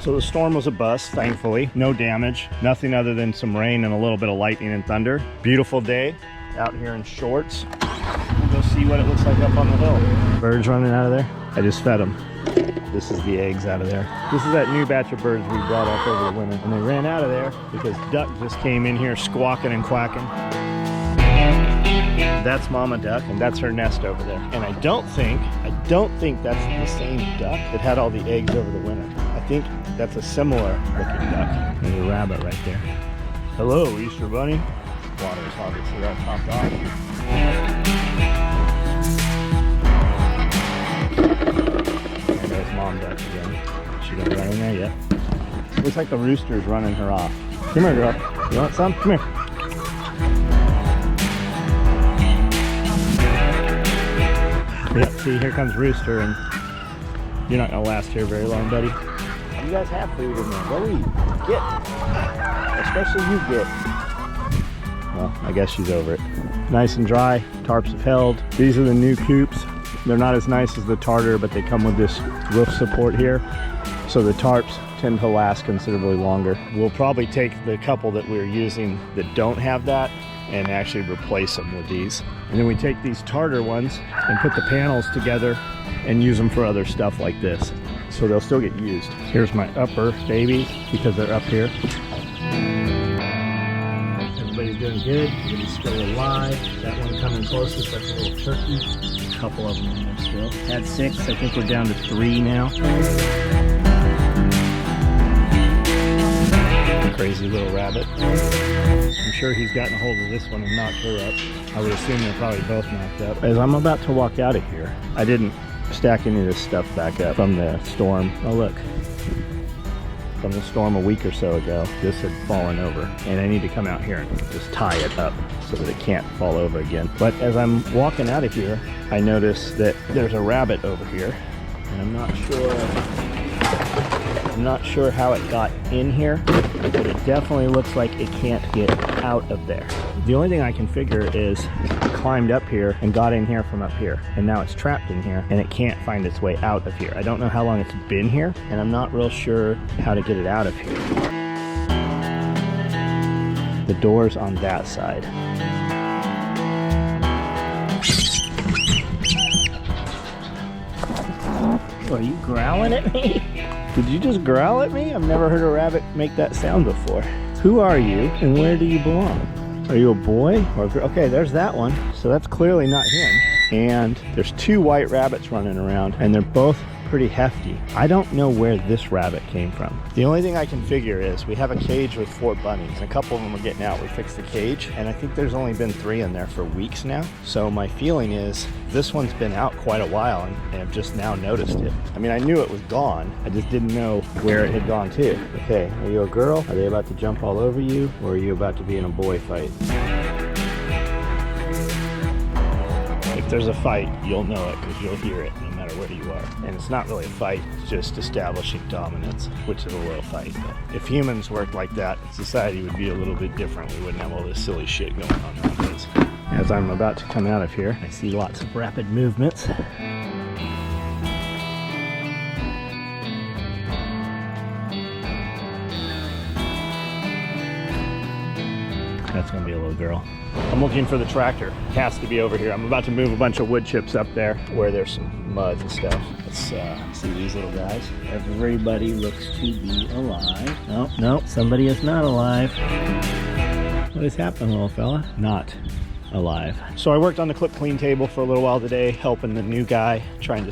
So the storm was a bust, thankfully. No damage, nothing other than some rain and a little bit of lightning and thunder. Beautiful day out here in shorts. We'll go see what it looks like up on the hill. Birds running out of there. I just fed them. This is the eggs out of there. This is that new batch of birds we brought up over the winter. And they ran out of there because duck just came in here squawking and quacking. That's mama duck, and that's her nest over there. And I don't think that's the same duck that had all the eggs over the winter. I think that's a similar looking duck. There's a rabbit right there. Hello, Easter Bunny. Water is obviously all topped off. And there's mom duck again. She gonna run in there yet? Looks like the rooster's running her off. Come here, girl. You want some? Come here. Yep, see, here comes Rooster, and you're not gonna last here very long, buddy. You guys have food in there. Go eat. Get. Especially you get. Well, I guess she's over it. Nice and dry. Tarps have held. These are the new coops. They're not as nice as the tartar, but they come with this roof support here. So the tarps tend to last considerably longer. We'll probably take the couple that we're using that don't have that and actually replace them with these. And then we take these tartar ones and put the panels together and use them for other stuff like this. So they'll still get used. Here's my upper babies because they're up here. Everybody's doing good. Everybody's still alive. That one coming closest, that's a little turkey. A couple of them in there still. Had 6, I think we're down to 3 now. Crazy little rabbit. I'm sure he's gotten a hold of this one and knocked her up. I would assume they're probably both knocked up. As I'm about to walk out of here, I didn't stack any of this stuff back up from the storm. Oh look, from the storm a week or so ago, this had fallen over, and I need to come out here and just tie it up so that it can't fall over again. But as I'm walking out of here, I notice that there's a rabbit over here, and I'm not sure how it got in here, but it definitely looks like it can't get out of there. The only thing I can figure is it climbed up here and got in here from up here, and now it's trapped in here and it can't find its way out of here. I don't know how long it's been here, and I'm not real sure how to get it out of here. The door's on that side. Are you growling at me? Did you just growl at me? I've never heard a rabbit make that sound before. Who are you and where do you belong? Are you a boy or a girl? Okay, there's that one. So that's clearly not him. And there's 2 white rabbits running around, and they're both pretty hefty. I don't know where this rabbit came from. The only thing I can figure is we have a cage with 4 bunnies, and a couple of them are getting out. We fixed the cage, and I think there's only been 3 in there for weeks now. So my feeling is this one's been out quite a while, and I've just now noticed it. I mean, I knew it was gone. I just didn't know where it had gone to. Okay, are you a girl? Are they about to jump all over you, or are you about to be in a boy fight? If there's a fight, you'll know it because you'll hear it no matter where you are. And it's not really a fight, it's just establishing dominance, which is a little fight. But if humans worked like that, society would be a little bit different. We wouldn't have all this silly shit going on nowadays. As I'm about to come out of here, I see lots of rapid movements. That's gonna be a little girl. I'm looking for the tractor. It has to be over here. I'm about to move a bunch of wood chips up there where there's some mud and stuff. Let's see these little guys. Everybody looks to be alive. No, no, somebody is not alive. What is happening, little fella? Not alive. So I worked on the clip clean table for a little while today, helping the new guy, trying to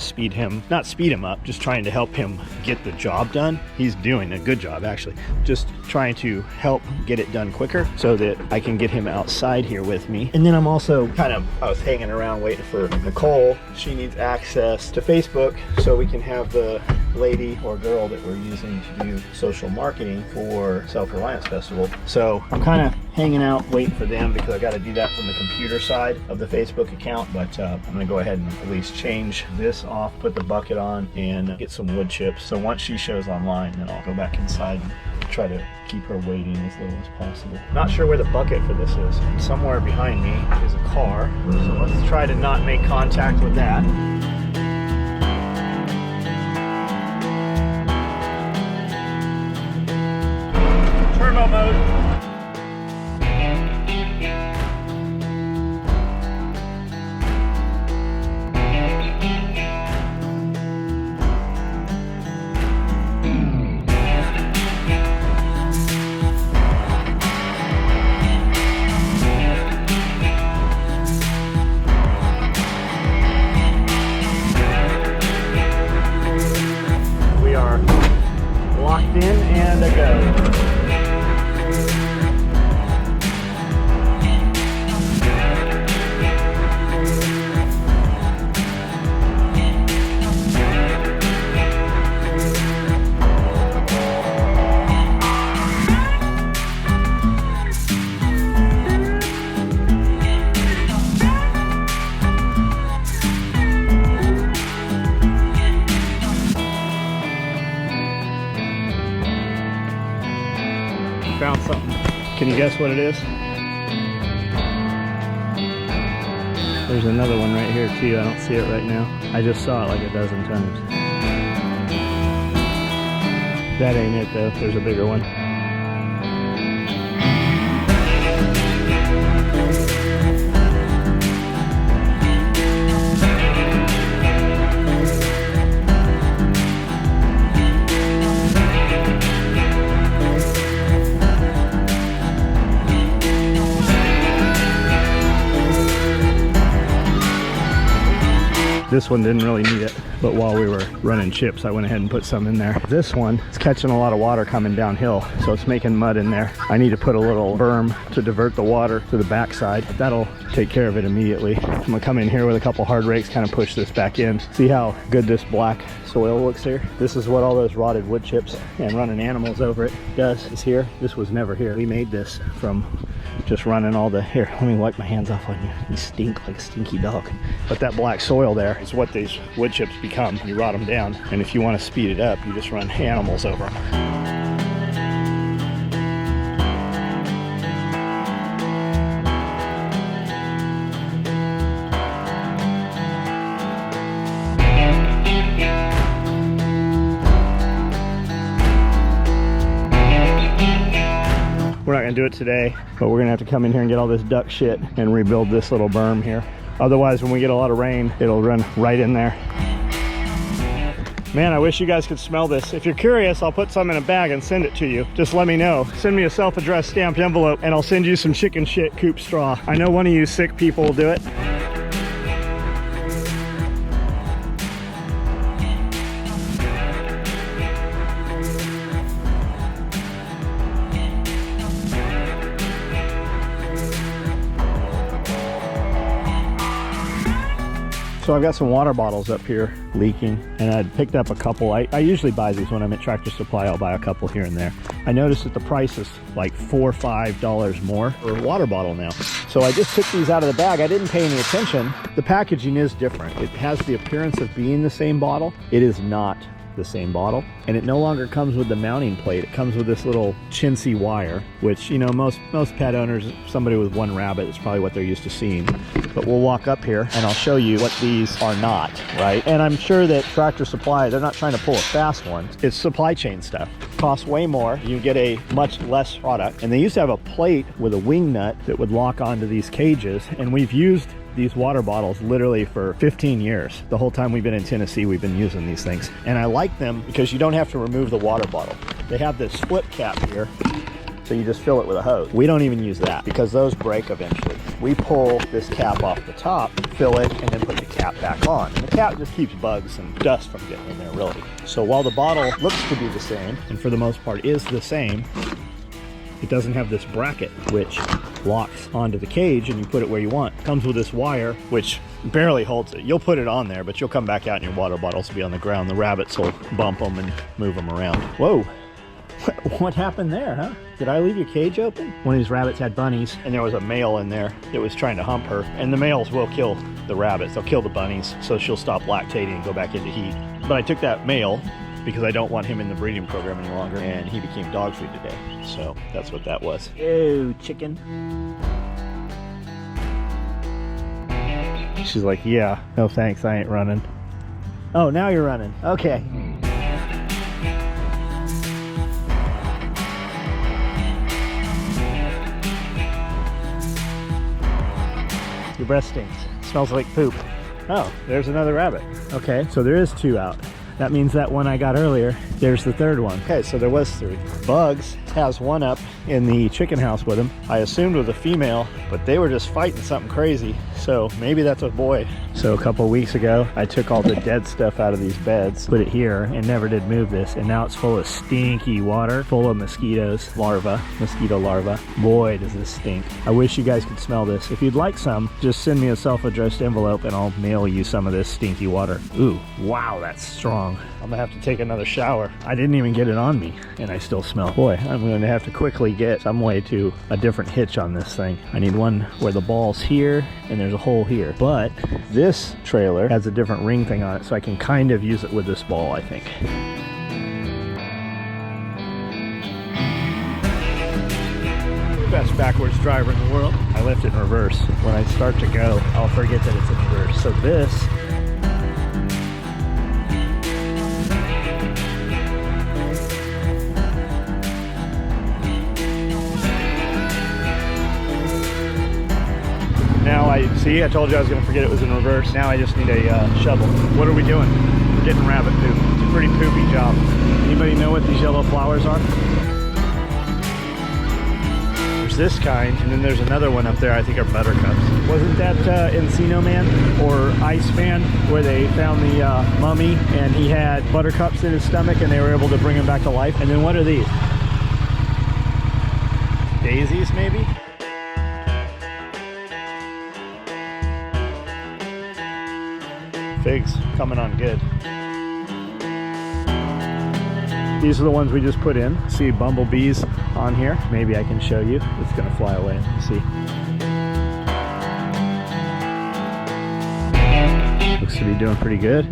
not speed him up, just trying to help him get the job done. He's doing a good job, actually. Just trying to help get it done quicker so that I can get him outside here with me. And then I'm also I was hanging around waiting for Nicole. She needs access to Facebook so we can have the lady or girl that we're using to do social marketing for Self-Reliance Festival. So I'm kind of hanging out waiting for them because I got to do that from the computer side of the Facebook account, but I'm going to go ahead and at least change this off, put the bucket on, and get some wood chips. So once she shows online, then I'll go back inside and try to keep her waiting as little as possible. Not sure where the bucket for this is. Somewhere behind me is a car, so let's try to not make contact with that. locked in and a go. Found something. Can you guess what it is? There's another one right here too. I don't see it right now. I just saw it like a dozen times. That ain't it though. There's a bigger one. This one didn't really need it, but while we were running chips, I went ahead and put some in there. This one is catching a lot of water coming downhill, so it's making mud in there. I need to put a little berm to divert the water to the backside. That'll take care of it immediately. I'm gonna come in here with a couple hard rakes, kind of push this back in. See how good this black soil looks here? This is what all those rotted wood chips and running animals over it does. Is here. This was never here. We made this from just running all the, here, let me wipe my hands off on you. You stink like a stinky dog. But that black soil there is what these wood chips become. You rot them down, and if you want to speed it up, you just run animals over them. We're not gonna do it today, but we're gonna have to come in here and get all this duck shit and rebuild this little berm here. Otherwise, when we get a lot of rain, it'll run right in there. Man, I wish you guys could smell this. If you're curious, I'll put some in a bag and send it to you. Just let me know. Send me a self-addressed stamped envelope and I'll send you some chicken shit coop straw. I know one of you sick people will do it. So I've got some water bottles up here leaking, and I'd picked up a couple. I usually buy these when I'm at Tractor Supply. I'll buy a couple here and there. I noticed that the price is like $4 or $5 more for a water bottle now. So I just took these out of the bag. I didn't pay any attention. The packaging is different. It has the appearance of being the same bottle. It is not the same bottle, and it no longer comes with the mounting plate. It comes with this little chintzy wire, which, you know, most pet owners, somebody with one rabbit, is probably what they're used to seeing. But we'll walk up here and I'll show you what these are not, right? And I'm sure that Tractor Supply, they're not trying to pull a fast one. It's supply chain stuff. Costs way more. You get a much less product. And they used to have a plate with a wing nut that would lock onto these cages, and we've used these water bottles literally for 15 years. The whole time we've been in Tennessee, we've been using these things. And I like them because you don't have to remove the water bottle. They have this flip cap here, so you just fill it with a hose. We don't even use that because those break eventually. We pull this cap off the top, fill it, and then put the cap back on. And the cap just keeps bugs and dust from getting in there, really. So while the bottle looks to be the same, and for the most part is the same, it doesn't have this bracket which locks onto the cage and you put it where you want. It comes with this wire which barely holds it. You'll put it on there, but you'll come back out and your water bottles will be on the ground. The rabbits will bump them and move them around. Whoa, what happened there, huh? Did I leave your cage open? One of these rabbits had bunnies, and there was a male in there that was trying to hump her. And the males will kill the rabbits. They'll kill the bunnies, so she'll stop lactating and go back into heat. But I took that male because I don't want him in the breeding program any longer, and he became dog food today. So that's what that was. Ew, chicken. She's like, yeah, no thanks, I ain't running. Oh, now you're running. Okay. Your breath stinks. Smells like poop. Oh, there's another rabbit. Okay, so there is 2 out. That means that one I got earlier, there's the 3rd one. Okay, so there was 3. Bugs has one up in the chicken house with him. I assumed was a female, but they were just fighting something crazy. So maybe that's a boy. So a couple of weeks ago, I took all the dead stuff out of these beds, put it here, and never did move this. And now it's full of stinky water, full of mosquitoes, mosquito larvae. Boy, does this stink. I wish you guys could smell this. If you'd like some, just send me a self-addressed envelope and I'll mail you some of this stinky water. Ooh, wow, that's strong. I'm gonna have to take another shower. I didn't even get it on me and I still smell. Boy, I'm gonna have to quickly get some way to a different hitch on this thing. I need one where the ball's here and there's a hole here. But this trailer has a different ring thing on it, so I can kind of use it with this ball, I think. Best backwards driver in the world. I left it in reverse. When I start to go, I'll forget that it's in reverse. So this now I told you I was going to forget it was in reverse. Now I just need a shovel. What are we doing? We're getting rabbit poop. It's a pretty poopy job. Anybody know what these yellow flowers are? There's this kind, and then there's another one up there I think are buttercups. Wasn't that Encino Man or Iceman where they found the mummy and he had buttercups in his stomach and they were able to bring him back to life? And then what are these? Daisies maybe? Figs coming on good. These are the ones we just put in. See bumblebees on here. Maybe I can show you. It's gonna fly away. Let me see. Looks to be doing pretty good.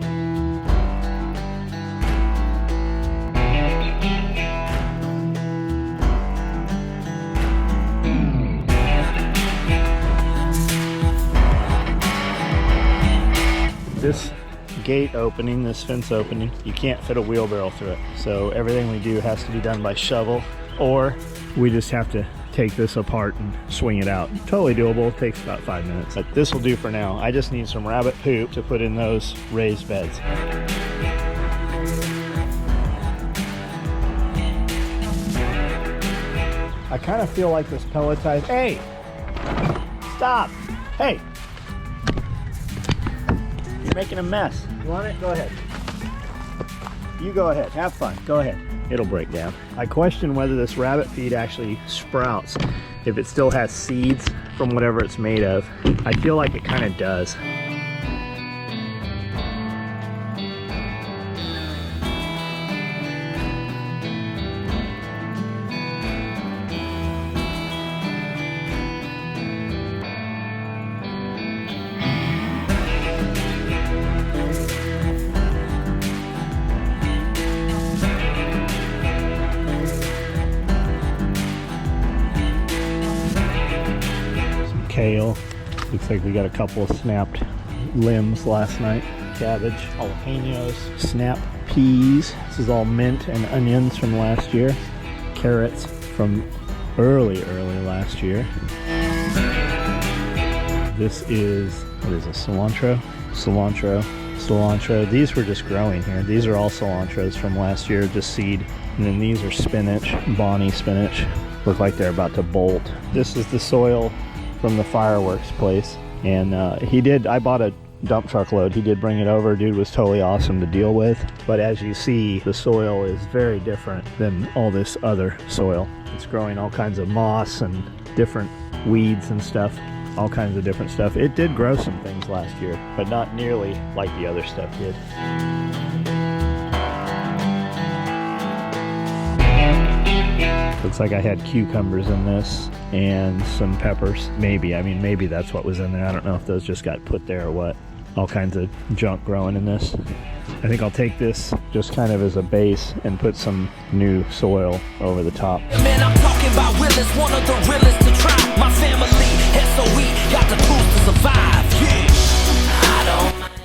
This gate opening, this fence opening, you can't fit a wheelbarrow through it. So everything we do has to be done by shovel, or we just have to take this apart and swing it out. Totally doable, it takes about 5 minutes. But this will do for now. I just need some rabbit poop to put in those raised beds. I kind of feel like this pelletized, hey, stop, hey. You're making a mess. You want it? Go ahead. You go ahead. Have fun. Go ahead. It'll break down. I question whether this rabbit feed actually sprouts if it still has seeds from whatever it's made of. I feel like it kind of does. Kale. Looks like we got a couple of snapped limbs last night. Cabbage, jalapenos, snap peas. This is all mint and onions from last year. Carrots from early last year. This is, what is this, cilantro? Cilantro. These were just growing here. These are all cilantros from last year, just seed. And then these are spinach, Bonnie spinach. Look like they're about to bolt. This is the soil from the fireworks place, and I bought a dump truck load. He did bring it over. Dude was totally awesome to deal with, but as you see, the soil is very different than all this other soil. It's growing all kinds of moss and different weeds and stuff, all kinds of different stuff. It did grow some things last year, but not nearly like the other stuff did. Looks like I had cucumbers in this and some peppers. Maybe that's what was in there. I don't know if those just got put there or what. All kinds of junk growing in this. I think I'll take this just kind of as a base and put some new soil over the top. Man, I'm talking about Willis, one of the realest to try.